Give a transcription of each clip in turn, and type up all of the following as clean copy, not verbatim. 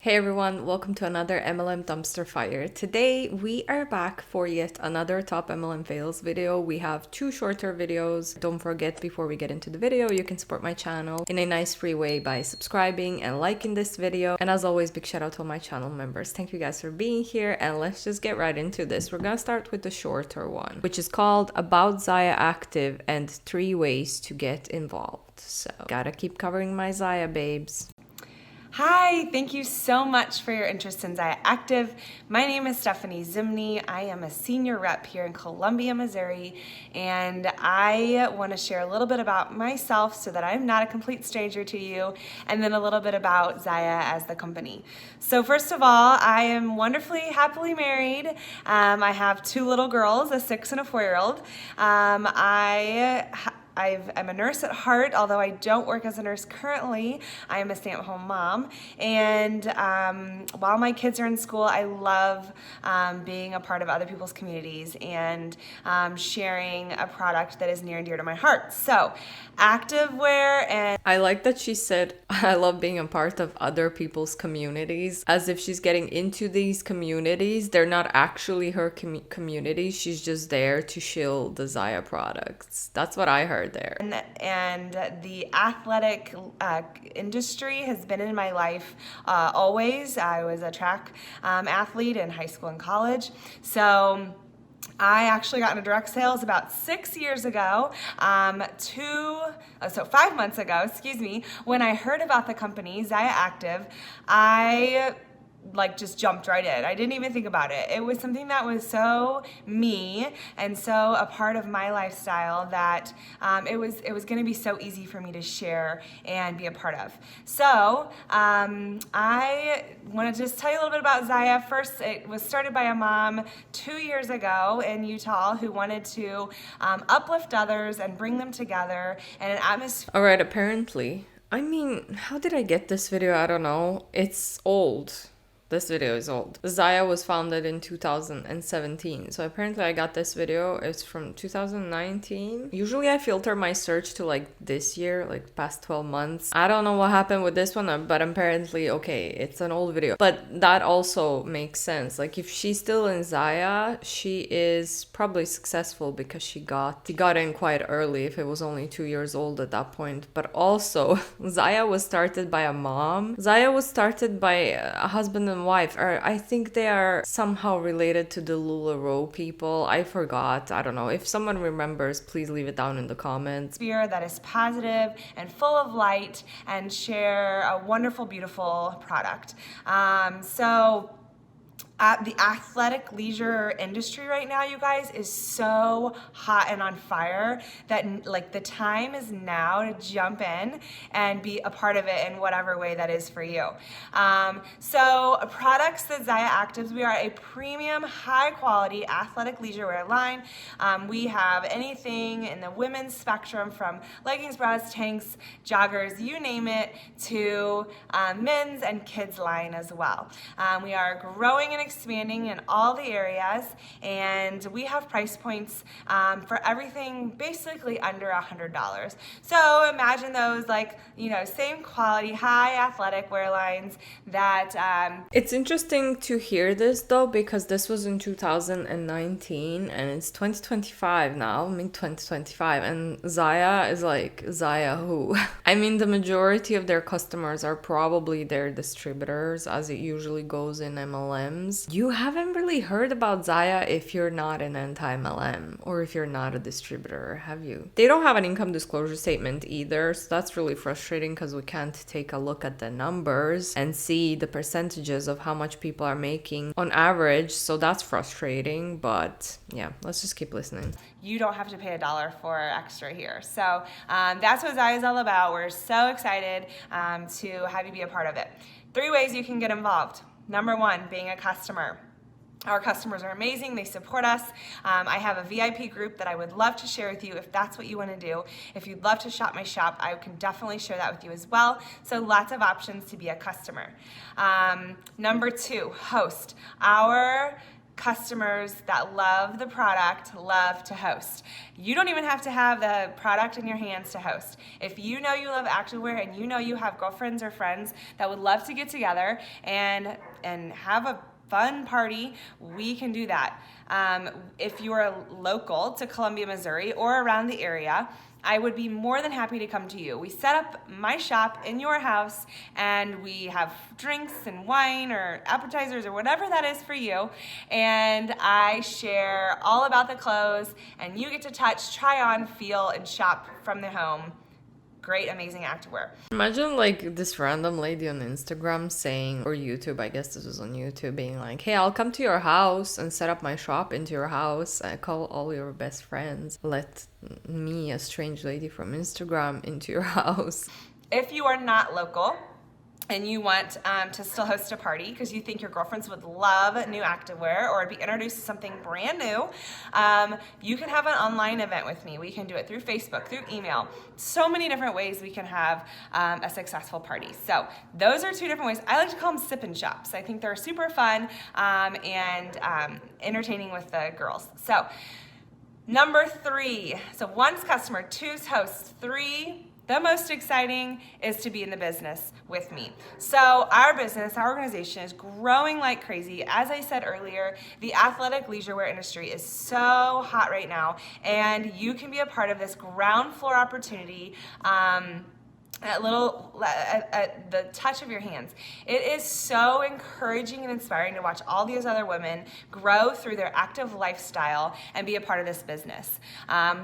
Hey everyone, welcome to another MLM dumpster fire. Today we are back for yet another top MLM fails video. We have two shorter videos. Don't forget, before we get into the video, you can support my channel in a nice free way by subscribing and liking this video. And as always, big shout out to all my channel members. Thank you guys for being here, and let's just get right into this. We're gonna start with the shorter one, which is called About Zia Active and 3 Ways to Get Involved. So gotta keep covering my Zia babes. Hi, thank you so much for your interest in Zia Active. My name is Stephanie Zimney. I am a senior rep here in Columbia, Missouri, and I want to share a little bit about myself so that I'm not a complete stranger to you, and then a little bit about Zia as the company. So first of all, I am wonderfully, happily married. I have 2 little girls, a 6 and a 4-year-old. I'm a nurse at heart, although I don't work as a nurse currently. I am a stay-at-home mom, and while my kids are in school, I love being a part of other people's communities and sharing a product that is near and dear to my heart. So, activewear and... I like that she said, I love being a part of other people's communities, as if she's getting into these communities. They're not actually her communities. She's just there to shill the Zia products. That's what I heard there. And the athletic industry has been in my life always. I was a track athlete in high school and college. So I actually got into direct sales about 6 years ago, 5 months ago, excuse me, when I heard about the company, Zia Active. I just jumped right in. I didn't even think about it. It was something that was so me and so a part of my lifestyle that it was going to be so easy for me to share and be a part of. So I want to just tell you a little bit about Zia. First, it was started by a mom 2 years ago in Utah who wanted to uplift others and bring them together in an atmosphere. All right, apparently. I mean, how did I get this video? I don't know. It's old. This video is old. Zia was founded in 2017. So apparently I got this video. It's from 2019. Usually I filter my search to like this year, like past 12 months. I don't know what happened with this one, but apparently, okay, it's an old video. But that also makes sense. Like if she's still in Zia, she is probably successful because she got in quite early if it was only 2 years old at that point. But also, Zia was started by a mom. Zia was started by a husband and wife, or I think they are somehow related to the LuLaRoe people. I forgot. I don't know. If someone remembers, please leave it down in the comments. That is positive and full of light and share a wonderful, beautiful product. The athletic leisure industry right now, you guys, is so hot and on fire that like the time is now to jump in and be a part of it in whatever way that is for you. So products that Zia Actives, we are a premium, high quality athletic leisure wear line. We have anything in the women's spectrum from leggings, bras, tanks, joggers, you name it, to men's and kids line as well. We are growing and expanding in all the areas, and we have price points for everything basically under $100. So imagine those, like, you know, same quality, high athletic wear lines that... It's interesting to hear this though, because this was in 2019 and it's 2025 now, mid-2025, and Zia is like, Zia who? I mean, the majority of their customers are probably their distributors, as it usually goes in MLMs. You haven't really heard about Zia if you're not an anti-MLM or if you're not a distributor, have you? They don't have an income disclosure statement either, so that's really frustrating because we can't take a look at the numbers and see the percentages of how much people are making on average, so that's frustrating. But yeah, let's just keep listening. You don't have to pay $1 for extra here. So that's what Zia is all about. We're so excited to have you be a part of it. 3 ways you can get involved. Number 1, being a customer. Our customers are amazing. They support us. I have a VIP group that I would love to share with you if that's what you want to do. If you'd love to shop my shop, I can definitely share that with you as well. So lots of options to be a customer. Number 2, host. Our customers that love the product love to host. You don't even have to have the product in your hands to host. If you know you love activewear and you know you have girlfriends or friends that would love to get together and have a fun party, we can do that. If you are local to Columbia, Missouri or around the area, I would be more than happy to come to you. We set up my shop in your house and we have drinks and wine or appetizers or whatever that is for you. And I share all about the clothes and you get to touch, try on, feel, and shop from the home. Great, amazing activewear. Imagine like this random lady on Instagram saying, or YouTube, I guess this was on YouTube, being like, hey, I'll come to your house and set up my shop into your house. I call all your best friends. Let me, a strange lady from Instagram, into your house. If you are not local, and you want to still host a party because you think your girlfriends would love new activewear or be introduced to something brand new, you can have an online event with me. We can do it through Facebook, through email. So many different ways we can have a successful party. So those are two different ways. I like to call them sip and shops. I think they're super fun and entertaining with the girls. So number 3, so one's customer, 2's host, 3, the most exciting is to be in the business with me. So our business, our organization is growing like crazy. As I said earlier, the athletic leisure wear industry is so hot right now, and you can be a part of this ground floor opportunity at the touch of your hands. It is so encouraging and inspiring to watch all these other women grow through their active lifestyle and be a part of this business.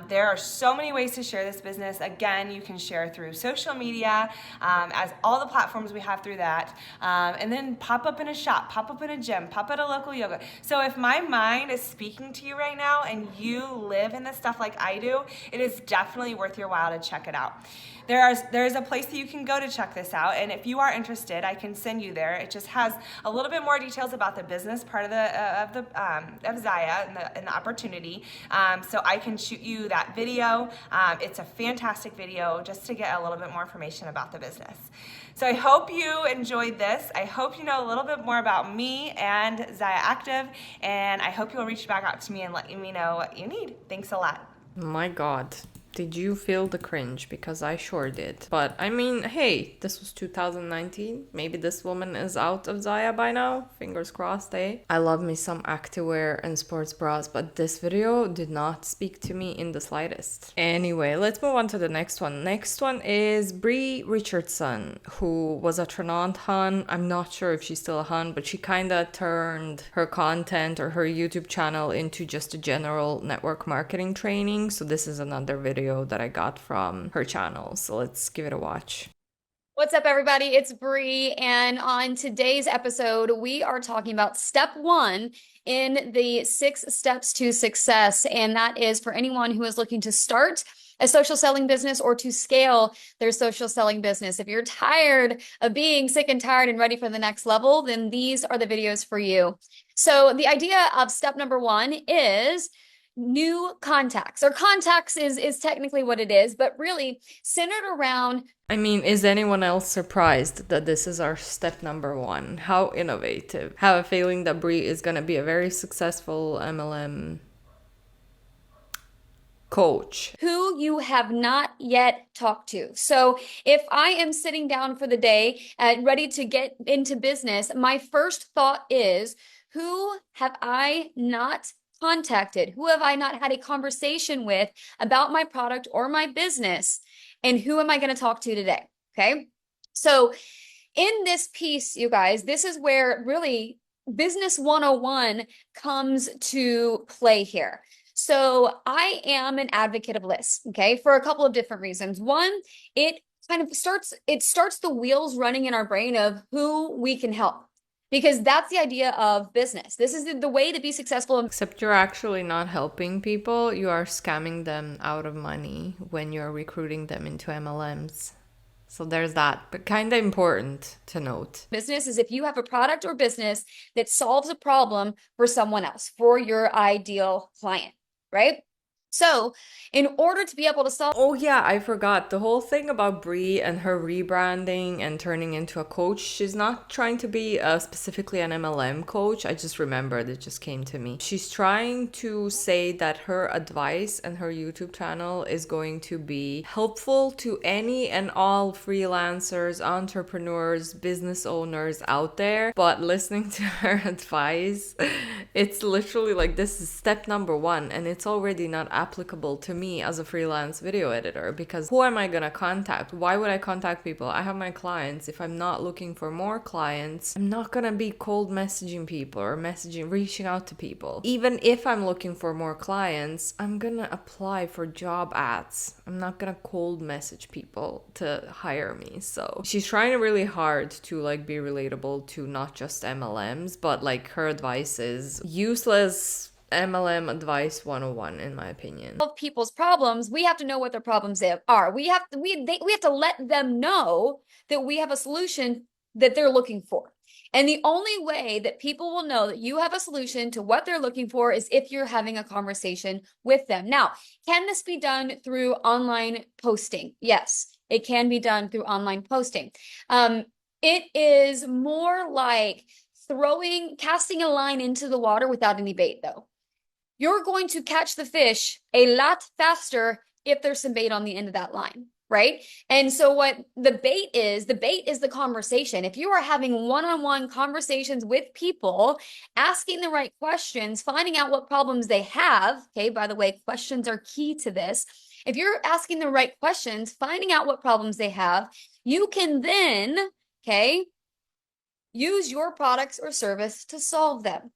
There are so many ways to share this business. Again, you can share through social media, as all the platforms we have through that, and then pop up in a shop, pop up in a gym, pop at a local yoga. So if my mind is speaking to you right now and you live in this stuff like I do, it is definitely worth your while to check it out. There's a place that you can go to check this out, and if you are interested, I can send you there. It just has a little bit more details about the business part of Zia and the opportunity. So I can shoot you that video. It's a fantastic video just to get a little bit more information about the business. So I hope you enjoyed this. I hope you know a little bit more about me and Zia Active, and I hope you'll reach back out to me and let me know what you need. Thanks a lot. My God. Did you feel the cringe? Because I sure did. But I mean, hey, this was 2019. Maybe this woman is out of Zia by now. Fingers crossed, eh? I love me some activewear and sports bras, but this video did not speak to me in the slightest. Anyway, let's move on to the next one. Next one is Brie Richardson, who was a tranont hun. I'm not sure if she's still a hun, but she kind of turned her content or her YouTube channel into just a general network marketing training. So this is another video that I got from her channel. So let's give it a watch. What's up, everybody? It's Bree, and on today's episode, we are talking about step 1 in the 6 steps to success, and that is for anyone who is looking to start a social selling business or to scale their social selling business. If you're tired of being sick and tired and ready for the next level, then these are the videos for you. So the idea of step number 1 is new contacts, or contacts is technically what it is, but really centered around. I mean, is anyone else surprised that this is our step number 1? How innovative. I have a feeling that Brie is going to be a very successful MLM coach Who you have not yet talked to. So if I am sitting down for the day and ready to get into business, my first thought is, who have I not contacted? Who have I not had a conversation with about my product or my business? And who am I going to talk to today? Okay. So in this piece, you guys, this is where really business 101 comes to play here. So I am an advocate of lists, okay, for a couple of different reasons. One, it starts the wheels running in our brain of who we can help. Because that's the idea of business. This is the way to be successful. Except you're actually not helping people. You are scamming them out of money when you're recruiting them into MLMs. So there's that, but kind of important to note. Business is if you have a product or business that solves a problem for someone else, for your ideal client, right? So in order to be able to solve, oh yeah, I forgot the whole thing about Brie and her rebranding and turning into a coach. She's not trying to be specifically an MLM coach. I just remembered, it just came to me. She's trying to say that her advice and her YouTube channel is going to be helpful to any and all freelancers, entrepreneurs, business owners out there. But listening to her advice, it's literally like, this is step number one, and it's already not applicable to me as a freelance video editor, because who am I gonna contact? Why would I contact people? I have my clients. If I'm not looking for more clients, I'm not gonna be cold messaging people or reaching out to people. Even if I'm looking for more clients, I'm gonna apply for job ads. I'm not gonna cold message people to hire me. So she's trying really hard to like be relatable to not just MLMs, but like her advice is useless MLM advice 101 in my opinion. people's problems, we have to know what their problems are. We have to let them know that we have a solution that they're looking for. And the only way that people will know that you have a solution to what they're looking for is if you're having a conversation with them. Now, can this be done through online posting? Yes, it can be done through online posting. It is more like casting a line into the water without any bait, though. You're going to catch the fish a lot faster if there's some bait on the end of that line, right? And so what the bait is the conversation. If you are having one-on-one conversations with people, asking the right questions, finding out what problems they have, okay, by the way, questions are key to this. If you're asking the right questions, finding out what problems they have, you can then, okay, use your products or service to solve them.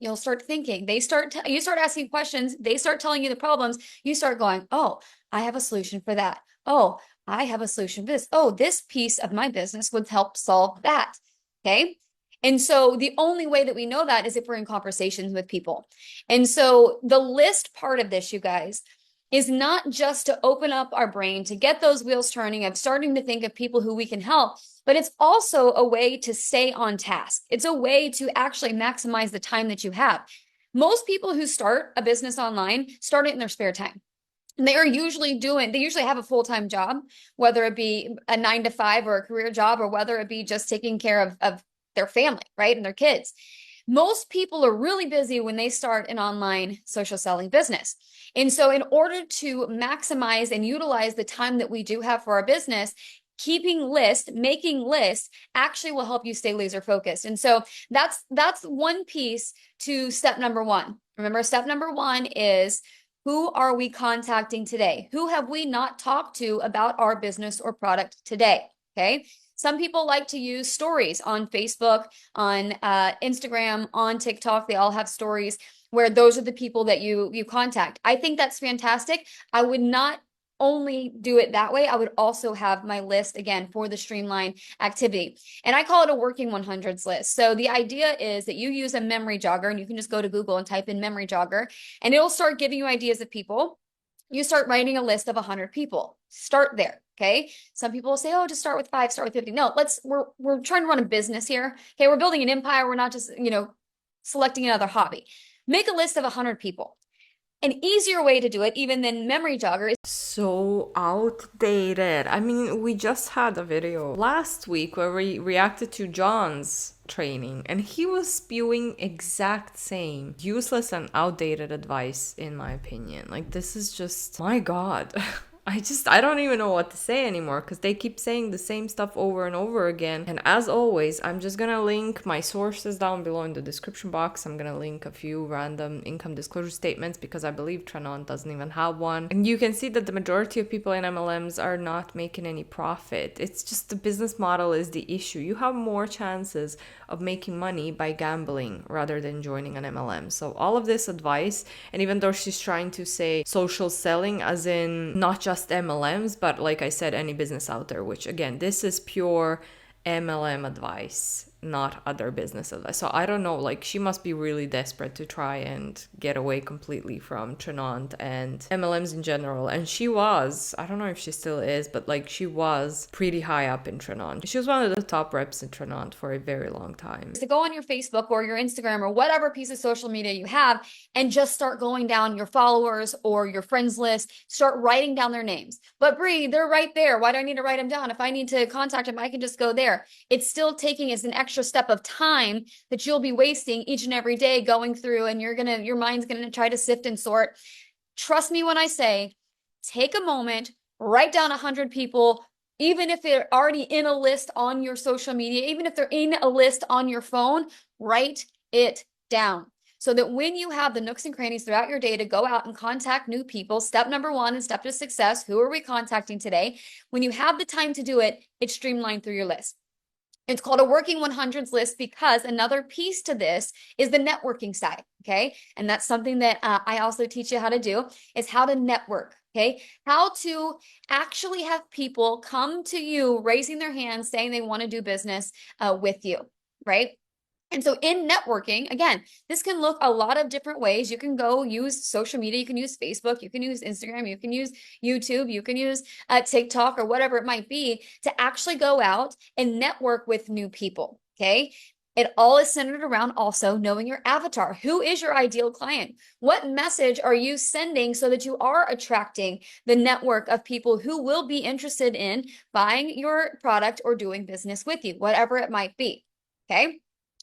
You'll start thinking, you start asking questions, they start telling you the problems, you start going, oh, I have a solution for that. Oh, I have a solution for this. Oh, this piece of my business would help solve that. Okay. And so the only way that we know that is if we're in conversations with people. And so the list part of this, you guys, is not just to open up our brain, to get those wheels turning of starting to think of people who we can help, but it's also a way to stay on task. It's a way to actually maximize the time that you have. Most people who start a business online start it in their spare time. They usually have a full-time job, whether it be a 9-to-5 or a career job, or whether it be just taking care of their family, right? And their kids. Most people are really busy when they start an online social selling business. And so in order to maximize and utilize the time that we do have for our business, making lists actually will help you stay laser focused. And so that's one piece to step number one. Remember, step number one is, who are we contacting today? Who have we not talked to about our business or product today? Okay. Some people like to use stories on Facebook, on Instagram, on TikTok. They all have stories where those are the people that you contact. I think that's fantastic. I would not only do it that way. I would also have my list again for the streamline activity. And I call it a working 100s list. So the idea is that you use a memory jogger, and you can just go to Google and type in memory jogger, and it'll start giving you ideas of people. You start writing a list of 100 people. Start there. Okay. Some people will say, oh, just start with 5, start with 50. No, we're trying to run a business here. Okay. We're building an empire. We're not just, selecting another hobby. Make a list of 100 people. An easier way to do it, even than memory jogger, is so outdated. I mean, we just had a video last week where we reacted to John's training, and he was spewing exact same useless and outdated advice, in my opinion. Like, this is just, my God. I don't even know what to say anymore, because they keep saying the same stuff over and over again. And as always, I'm just gonna link my sources down below in the description box. I'm gonna link a few random income disclosure statements, because I believe Tranont doesn't even have one. And you can see that the majority of people in MLMs are not making any profit. It's just the business model is the issue. You have more chances of making money by gambling rather than joining an MLM. So all of this advice, and even though she's trying to say social selling as in not just MLMs, but like I said, any business out there, which again, this is pure MLM advice. not other business advice. So I don't know, like she must be really desperate to try and get away completely from tranont and MLMs in general. And she was, I don't know if she still is, but like she was pretty high up in tranont. She was one of the top reps in tranont for a very long time. To go on your Facebook or your Instagram or whatever piece of social media you have and just start going down your followers or your friends list, start writing down their names. But Bree, they're right there. Why do I need to write them down? If I need to contact them, I can just go there. It's still taking as an extra step of time that you'll be wasting each and every day going through, and your mind's gonna try to sift and sort. Trust me when I say, take a moment, write down 100 people, even if they're already in a list on your social media, even if they're in a list on your phone, write it down. So that when you have the nooks and crannies throughout your day to go out and contact new people, step number one and step to success, who are we contacting today? When you have the time to do it, it's streamlined through your list. It's called a working 100s list because another piece to this is the networking side, okay? And that's something that I also teach you how to do, is how to network, okay? How to actually have people come to you raising their hands saying they want to do business with you, right? And so in networking, again, this can look a lot of different ways. You can go use social media. You can use Facebook. You can use Instagram. You can use YouTube. You can use TikTok or whatever it might be to actually go out and network with new people, okay? It all is centered around also knowing your avatar. Who is your ideal client? What message are you sending so that you are attracting the network of people who will be interested in buying your product or doing business with you, whatever it might be, okay?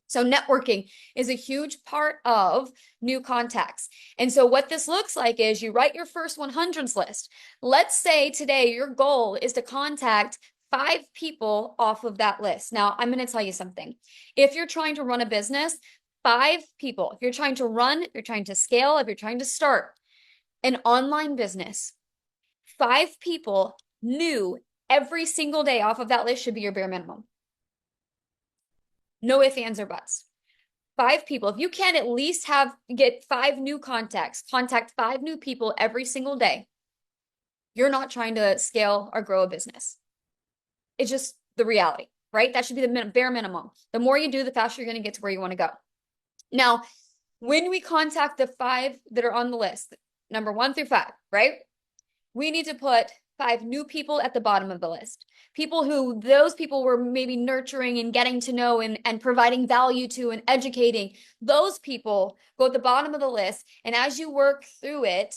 So networking is a huge part of new contacts. And so what this looks like is you write your first 100s list. Let's say today your goal is to contact 5 people off of that list. Now, I'm going to tell you something. If you're trying to run a business, 5 people, if you're trying to run, if you're trying to scale, if you're trying to start an online business, 5 people new every single day off of that list should be your bare minimum. No ifs, ands, or buts. 5 people. If you can at least get 5 new contacts, contact 5 new people every single day, you're not trying to scale or grow a business. It's just the reality, right? That should be the bare minimum. The more you do, the faster you're going to get to where you want to go. Now, when we contact the 5 that are on the list, number 1 through 5, right? We need to put 5 new people at the bottom of the list. Those people were maybe nurturing and getting to know and providing value to and educating. Those people go at the bottom of the list. And as you work through it,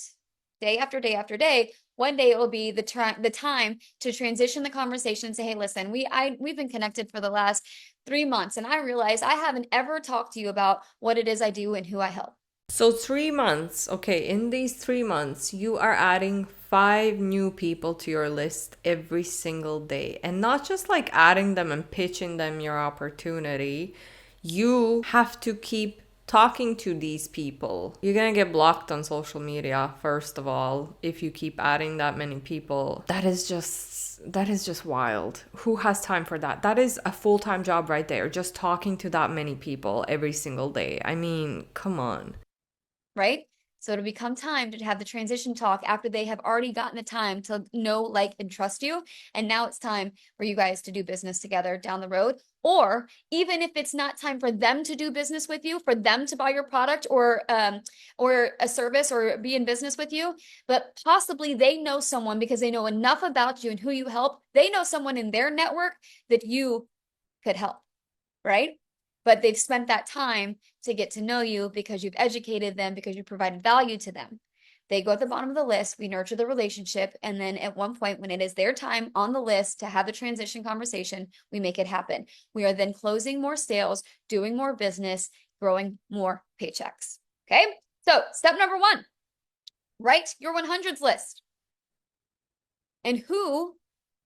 day after day after day, one day it will be the time to transition the conversation and say, hey, listen, we've been connected for the last 3 months. And I realize I haven't ever talked to you about what it is I do and who I help. So 3 months, okay, in these 3 months, you are adding 5 new people to your list every single day. And not just like adding them and pitching them your opportunity. You have to keep talking to these people. You're gonna get blocked on social media, first of all, if you keep adding that many people. That is just wild. Who has time for that? That is a full-time job right there, just talking to that many people every single day. I mean, come on. Right? So it'll become time to have the transition talk after they have already gotten the time to know, like, and trust you. And now it's time for you guys to do business together down the road. Or even if it's not time for them to do business with you, for them to buy your product or a service or be in business with you, but possibly they know someone because they know enough about you and who you help. They know someone in their network that you could help, right? But they've spent that time to get to know you because you've educated them, because you provided value to them. They go at the bottom of the list, we nurture the relationship, and then at one point when it is their time on the list to have the transition conversation, we make it happen. We are then closing more sales, doing more business, growing more paychecks. Okay? So step number 1, write your 100s list. And who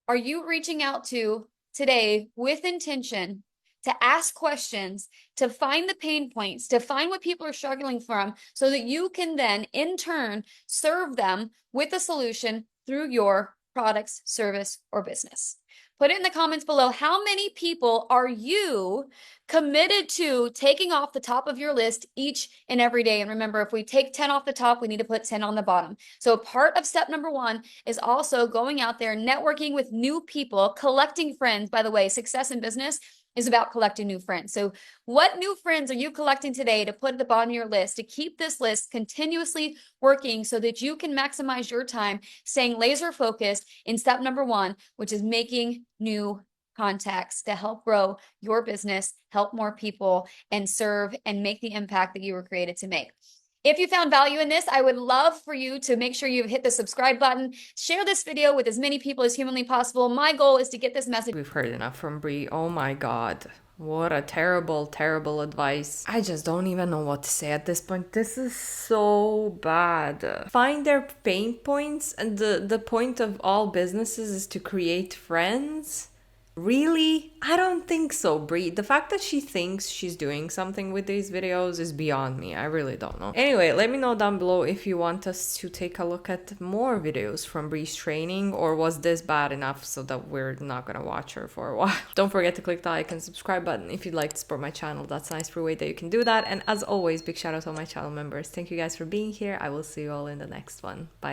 are you reaching out to today with intention to ask questions, to find the pain points, to find what people are struggling from, so that you can then, in turn, serve them with a solution through your products, service, or business. Put it in the comments below. How many people are you committed to taking off the top of your list each and every day? And remember, if we take 10 off the top, we need to put 10 on the bottom. So part of step number 1 is also going out there, networking with new people, collecting friends. By the way, success in business is about collecting new friends. So what new friends are you collecting today to put at the bottom of your list to keep this list continuously working so that you can maximize your time staying laser focused in step number 1, which is making new contacts to help grow your business, help more people, and serve and make the impact that you were created to make. If you found value in this, I would love for you to make sure you've hit the subscribe button, share this video with as many people as humanly possible. My goal is to get this message. We've heard enough from Brie. Oh my god. What a terrible, terrible advice. I just don't even know what to say at this point. This is so bad. Find their pain points, and the point of all businesses is to create friends. Really? I don't think so, Brie. The fact that she thinks she's doing something with these videos is beyond me. I really don't know. Anyway, let me know down below if you want us to take a look at more videos from Brie's training, or was this bad enough so that we're not gonna watch her for a while. Don't forget to click the like and subscribe button if you'd like to support my channel. That's a nice free way that you can do that. And as always, big shout out to all my channel members. Thank you guys for being here. I will see you all in the next one. Bye.